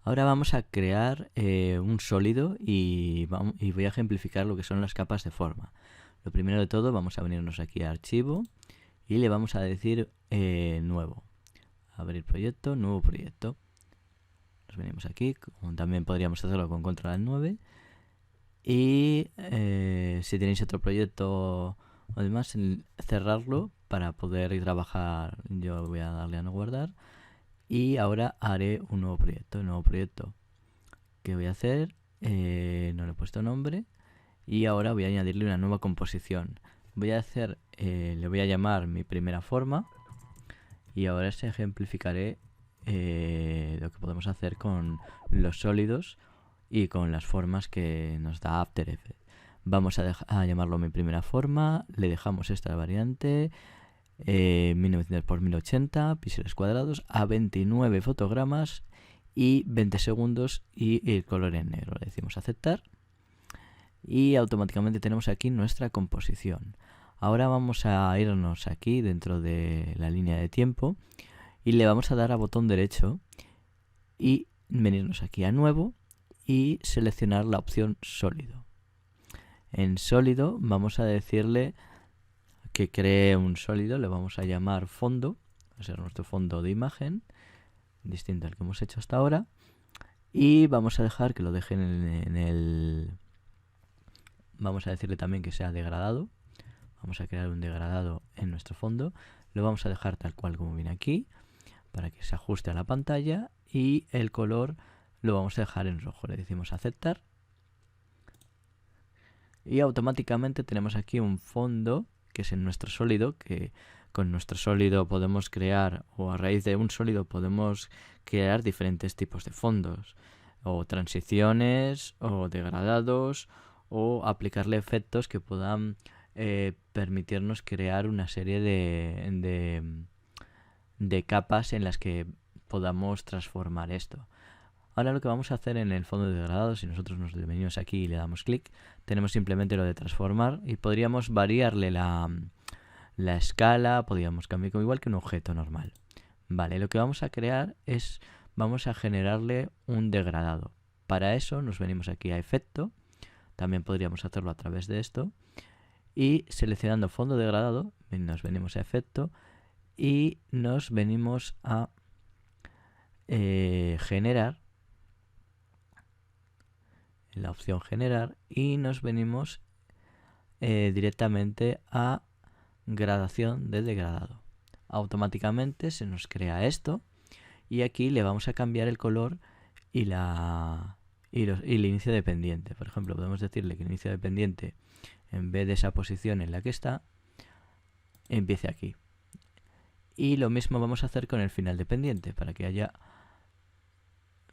Ahora vamos a crear un sólido y voy a ejemplificar lo que son las capas de forma. Lo primero de todo, vamos a venirnos aquí a archivo y le vamos a decir nuevo. Abrir proyecto, nuevo proyecto. Nos venimos aquí, como también podríamos hacerlo con control 9. Y si tenéis otro proyecto o demás, cerrarlo para poder trabajar. Yo voy a darle a no guardar. Y ahora haré un nuevo proyecto. El nuevo proyecto que voy a hacer, no le he puesto nombre. Y ahora voy a añadirle una nueva composición. Le voy a llamar mi primera forma. Y ahora os ejemplificaré lo que podemos hacer con los sólidos y con las formas que nos da After Effects. Vamos a llamarlo mi primera forma. Le dejamos esta variante. 1900 por 1080 píxeles cuadrados a 29 fotogramas y 20 segundos y el color en negro. Le decimos aceptar y automáticamente tenemos aquí nuestra composición. Ahora vamos a irnos aquí dentro de la línea de tiempo y le vamos a dar a botón derecho y venirnos aquí a nuevo y seleccionar la opción sólido. En sólido vamos a decirle que cree un sólido, le vamos a llamar fondo, va a ser nuestro fondo de imagen, distinto al que hemos hecho hasta ahora, y vamos a dejar que lo dejen en el... Vamos a decirle también que sea degradado, vamos a crear un degradado en nuestro fondo, lo vamos a dejar tal cual como viene aquí, para que se ajuste a la pantalla, y el color lo vamos a dejar en rojo, le decimos aceptar, y automáticamente tenemos aquí un fondo que es en nuestro sólido, que con nuestro sólido podemos crear, o a raíz de un sólido podemos crear diferentes tipos de fondos, o transiciones, o degradados, o aplicarle efectos que puedan permitirnos crear una serie de capas en las que podamos transformar esto. Ahora lo que vamos a hacer en el fondo de degradado, si nosotros nos venimos aquí y le damos clic, tenemos simplemente lo de transformar y podríamos variarle la escala, podríamos cambiar igual que un objeto normal. Vale, lo que vamos a crear es, vamos a generarle un degradado. Para eso nos venimos aquí a efecto, también podríamos hacerlo a través de esto, y seleccionando fondo degradado, nos venimos a efecto y nos venimos a generar, en la opción generar, y nos venimos directamente a gradación de degradado. Automáticamente se nos crea esto y aquí le vamos a cambiar el color y el inicio de pendiente. Por ejemplo, podemos decirle que el inicio de pendiente, en vez de esa posición en la que está, empiece aquí. Y lo mismo vamos a hacer con el final de pendiente, para que haya,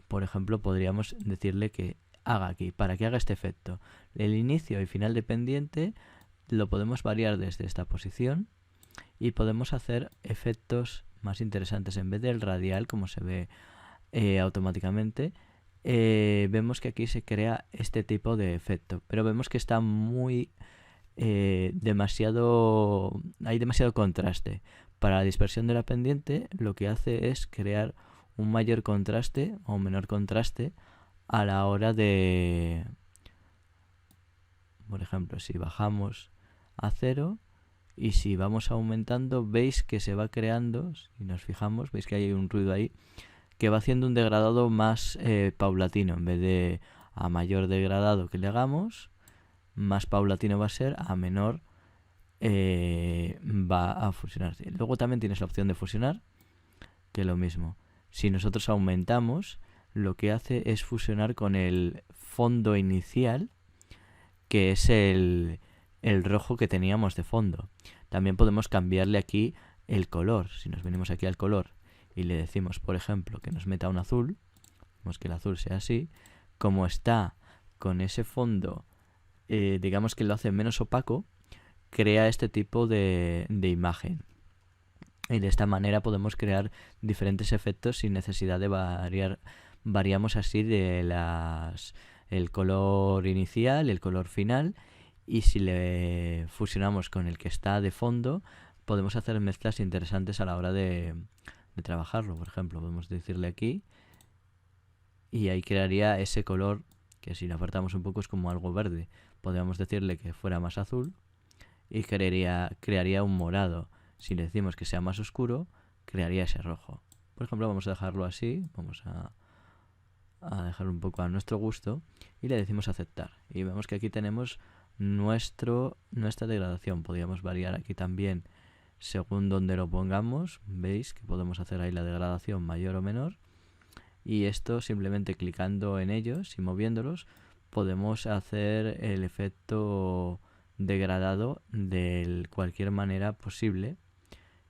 por ejemplo, podríamos decirle que haga aquí, para que haga este efecto. El inicio y final de pendiente lo podemos variar desde esta posición y podemos hacer efectos más interesantes. En vez del radial, como se ve automáticamente, vemos que aquí se crea este tipo de efecto, pero vemos que está muy hay demasiado contraste. Para la dispersión de la pendiente lo que hace es crear un mayor contraste o un menor contraste a la hora de, por ejemplo, si bajamos a 0 y si vamos aumentando, veis que se va creando, si nos fijamos, veis que hay un ruido ahí, que va haciendo un degradado más paulatino. En vez de a mayor degradado que le hagamos, más paulatino va a ser, a menor va a fusionarse. Luego también tienes la opción de fusionar, que es lo mismo. Si nosotros aumentamos, lo que hace es fusionar con el fondo inicial, que es el rojo que teníamos de fondo. También podemos cambiarle aquí el color. Si nos venimos aquí al color y le decimos, por ejemplo, que nos meta un azul, vemos que el azul sea así, como está con ese fondo, digamos que lo hace menos opaco, crea este tipo de imagen. Y de esta manera podemos crear diferentes efectos sin necesidad de variar. Variamos así de el color inicial, el color final, y si le fusionamos con el que está de fondo, podemos hacer mezclas interesantes a la hora de trabajarlo. Por ejemplo, podemos decirle aquí y ahí crearía ese color que si lo apartamos un poco es como algo verde. Podríamos decirle que fuera más azul y crearía un morado. Si le decimos que sea más oscuro, crearía ese rojo. Por ejemplo, vamos a dejarlo así, vamos a dejarlo un poco a nuestro gusto y le decimos aceptar. Y vemos que aquí tenemos nuestra degradación. Podríamos variar aquí también según donde lo pongamos. Veis que podemos hacer ahí la degradación mayor o menor. Y esto simplemente clicando en ellos y moviéndolos podemos hacer el efecto degradado de cualquier manera posible,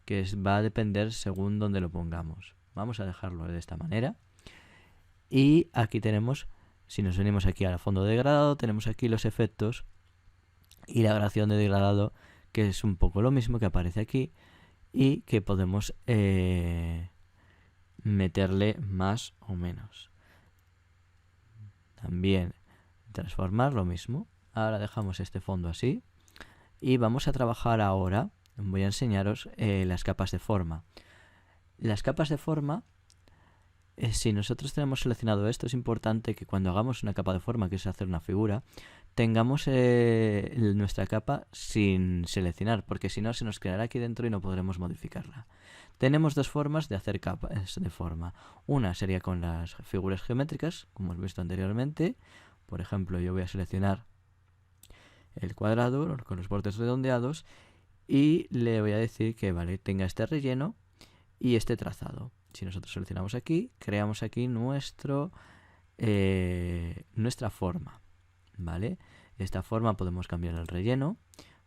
que va a depender según donde lo pongamos. Vamos a dejarlo de esta manera. Y aquí tenemos, si nos venimos aquí al fondo de degradado, tenemos aquí los efectos y la gradación de degradado, que es un poco lo mismo que aparece aquí y que podemos meterle más o menos. También transformar lo mismo. Ahora dejamos este fondo así y vamos a trabajar ahora. Voy a enseñaros las capas de forma. Las capas de forma, si nosotros tenemos seleccionado esto, es importante que cuando hagamos una capa de forma, que es hacer una figura, tengamos nuestra capa sin seleccionar, porque si no se nos quedará aquí dentro y no podremos modificarla. Tenemos dos formas de hacer capas de forma. Una sería con las figuras geométricas, como hemos visto anteriormente. Por ejemplo, yo voy a seleccionar el cuadrado con los bordes redondeados y le voy a decir que tenga este relleno y este trazado. Si nosotros seleccionamos aquí, creamos aquí nuestra forma, ¿vale? Esta forma podemos cambiar el relleno,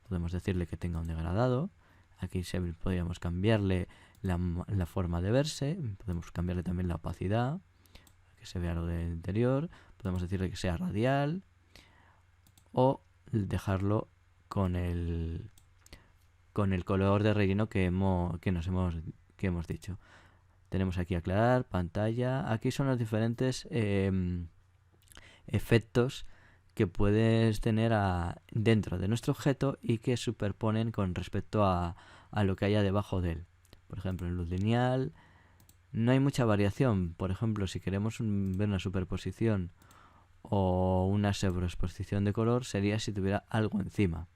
podemos decirle que tenga un degradado. Aquí podríamos cambiarle la forma de verse, podemos cambiarle también la opacidad, que se vea lo del interior, podemos decirle que sea radial o dejarlo con el color de relleno que hemos dicho. Tenemos aquí aclarar, pantalla. Aquí son los diferentes efectos que puedes tener dentro de nuestro objeto y que superponen con respecto a lo que haya debajo de él. Por ejemplo, en luz lineal no hay mucha variación. Por ejemplo, si queremos ver una superposición o una sobreexposición de color, sería si tuviera algo encima.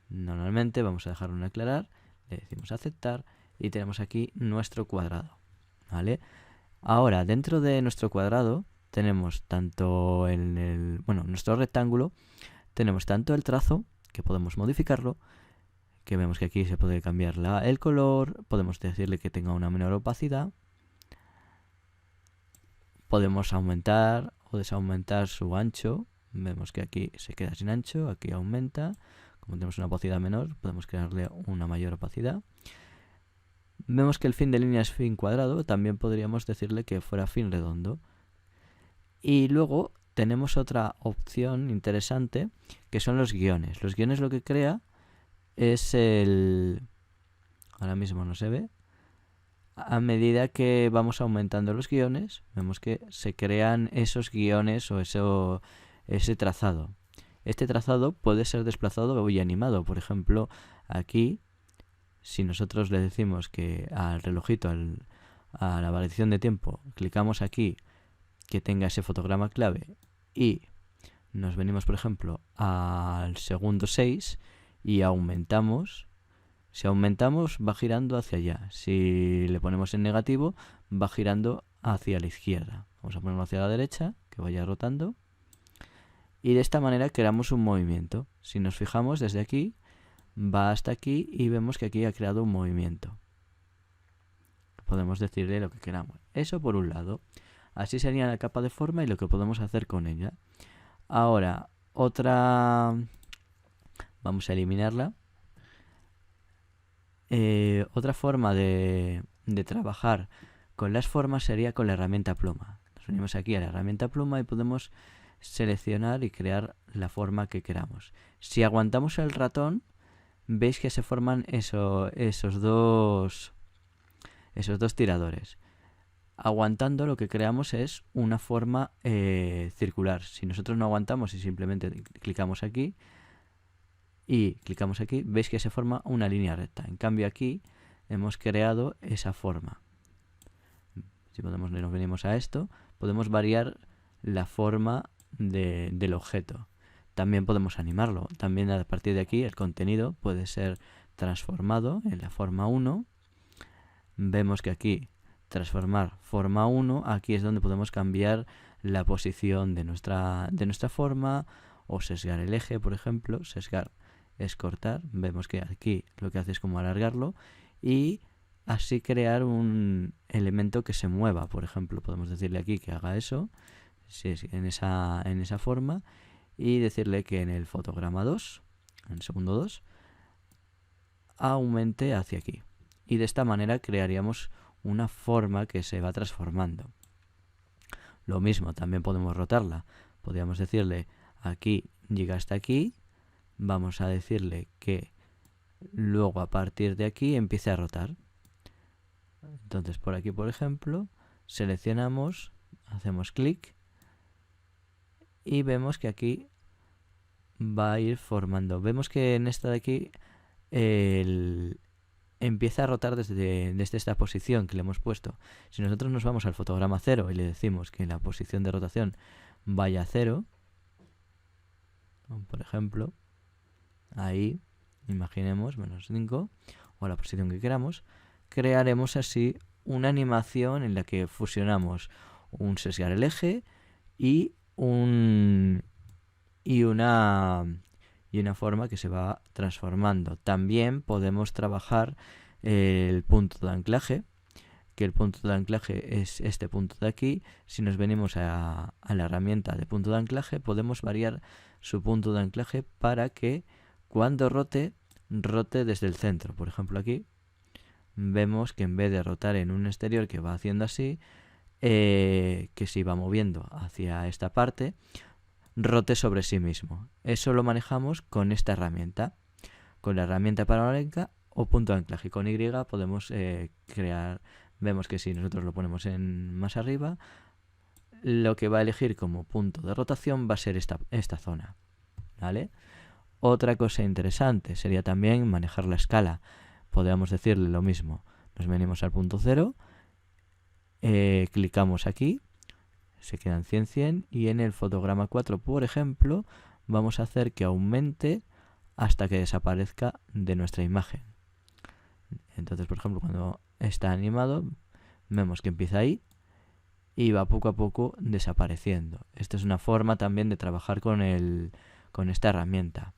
Normalmente vamos a dejarlo en aclarar, le decimos aceptar y tenemos aquí nuestro cuadrado, ¿vale? Ahora, dentro de nuestro cuadrado tenemos tanto nuestro rectángulo, tenemos tanto el trazo, que podemos modificarlo, que vemos que aquí se puede cambiar el color, podemos decirle que tenga una menor opacidad, podemos aumentar o desaumentar su ancho, vemos que aquí se queda sin ancho, aquí aumenta. Como tenemos una opacidad menor, podemos crearle una mayor opacidad. Vemos que el fin de línea es fin cuadrado, también podríamos decirle que fuera fin redondo. Y luego tenemos otra opción interesante, que son los guiones. Los guiones lo que crea es ahora mismo no se ve. A medida que vamos aumentando los guiones, vemos que se crean esos guiones o ese trazado. Este trazado puede ser desplazado y animado. Por ejemplo, aquí, si nosotros le decimos que al relojito, a la variación de tiempo, clicamos aquí que tenga ese fotograma clave y nos venimos, por ejemplo, al segundo 6 y aumentamos. Si aumentamos, va girando hacia allá. Si le ponemos en negativo, va girando hacia la izquierda. Vamos a ponerlo hacia la derecha, que vaya rotando. Y de esta manera creamos un movimiento. Si nos fijamos desde aquí, va hasta aquí y vemos que aquí ha creado un movimiento. Podemos decirle lo que queramos. Eso por un lado. Así sería la capa de forma y lo que podemos hacer con ella. Ahora, vamos a eliminarla. Otra forma de trabajar con las formas sería con la herramienta pluma. Nos venimos aquí a la herramienta pluma y podemos seleccionar y crear la forma que queramos. Si aguantamos el ratón, veis que se forman esos dos tiradores. Aguantando lo que creamos es una forma circular. Si nosotros no aguantamos y simplemente clicamos aquí, veis que se forma una línea recta. En cambio aquí hemos creado esa forma. Si nos venimos a esto, podemos variar la forma del objeto. También podemos animarlo. También a partir de aquí el contenido puede ser transformado en la forma 1. Vemos que aquí transformar forma 1, aquí es donde podemos cambiar la posición de nuestra forma o sesgar el eje, por ejemplo. Sesgar es cortar. Vemos que aquí lo que hace es como alargarlo y así crear un elemento que se mueva. Por ejemplo, podemos decirle aquí que haga eso, en esa forma, y decirle que en el fotograma 2, en el segundo 2, aumente hacia aquí. Y de esta manera crearíamos una forma que se va transformando. Lo mismo, también podemos rotarla. Podríamos decirle aquí llega hasta aquí. Vamos a decirle que luego a partir de aquí empiece a rotar. Entonces por aquí, por ejemplo, seleccionamos, hacemos clic y vemos que aquí va a ir formando. Vemos que en esta de aquí empieza a rotar desde esta posición que le hemos puesto. Si nosotros nos vamos al fotograma 0 y le decimos que la posición de rotación vaya a 0, por ejemplo, ahí, imaginemos, -5, o la posición que queramos, crearemos así una animación en la que fusionamos un sesgar el eje y una forma que se va transformando. También podemos trabajar el punto de anclaje, que el punto de anclaje es este punto de aquí. Si nos venimos a la herramienta de punto de anclaje, podemos variar su punto de anclaje para que cuando rote desde el centro. Por ejemplo, aquí vemos que en vez de rotar en un exterior que va haciendo así, que se va moviendo hacia esta parte, rote sobre sí mismo. Eso lo manejamos con esta herramienta, con la herramienta panorámica o punto de anclaje. Con Y podemos crear, vemos que si nosotros lo ponemos más arriba, lo que va a elegir como punto de rotación va a ser esta zona, ¿vale? Otra cosa interesante sería también manejar la escala. Podríamos decirle lo mismo. Nos venimos al punto 0, clicamos aquí, se quedan 100, 100, y en el fotograma 4, por ejemplo, vamos a hacer que aumente hasta que desaparezca de nuestra imagen. Entonces, por ejemplo, cuando está animado, vemos que empieza ahí y va poco a poco desapareciendo. Esta es una forma también de trabajar con esta herramienta.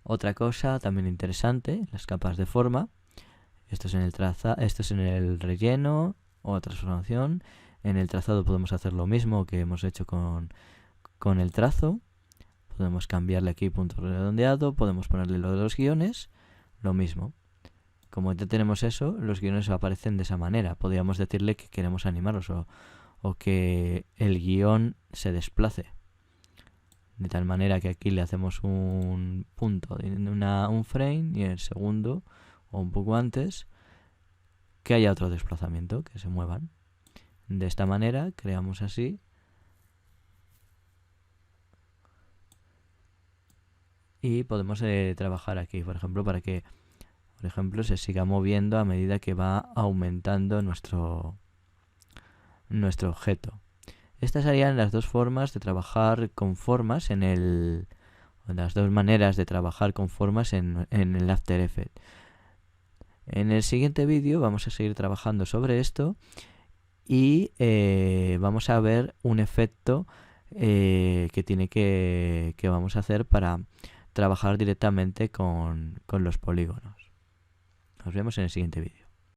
Otra cosa también interesante, las capas de forma. Esto es en el relleno o transformación. En el trazado podemos hacer lo mismo que hemos hecho con el trazo. Podemos cambiarle aquí punto redondeado, podemos ponerle lo de los guiones, lo mismo. Como ya tenemos eso, los guiones aparecen de esa manera. Podríamos decirle que queremos animarlos o que el guión se desplace. De tal manera que aquí le hacemos un punto, un frame, y en el segundo, o un poco antes, que haya otro desplazamiento, que se muevan. De esta manera creamos así y podemos trabajar aquí, por ejemplo, para que se siga moviendo a medida que va aumentando nuestro objeto. Estas serían las dos formas de trabajar con formas las dos maneras de trabajar con formas en el After Effects. En el siguiente vídeo vamos a seguir trabajando sobre esto y vamos a ver un efecto que vamos a hacer para trabajar directamente con los polígonos. Nos vemos en el siguiente vídeo.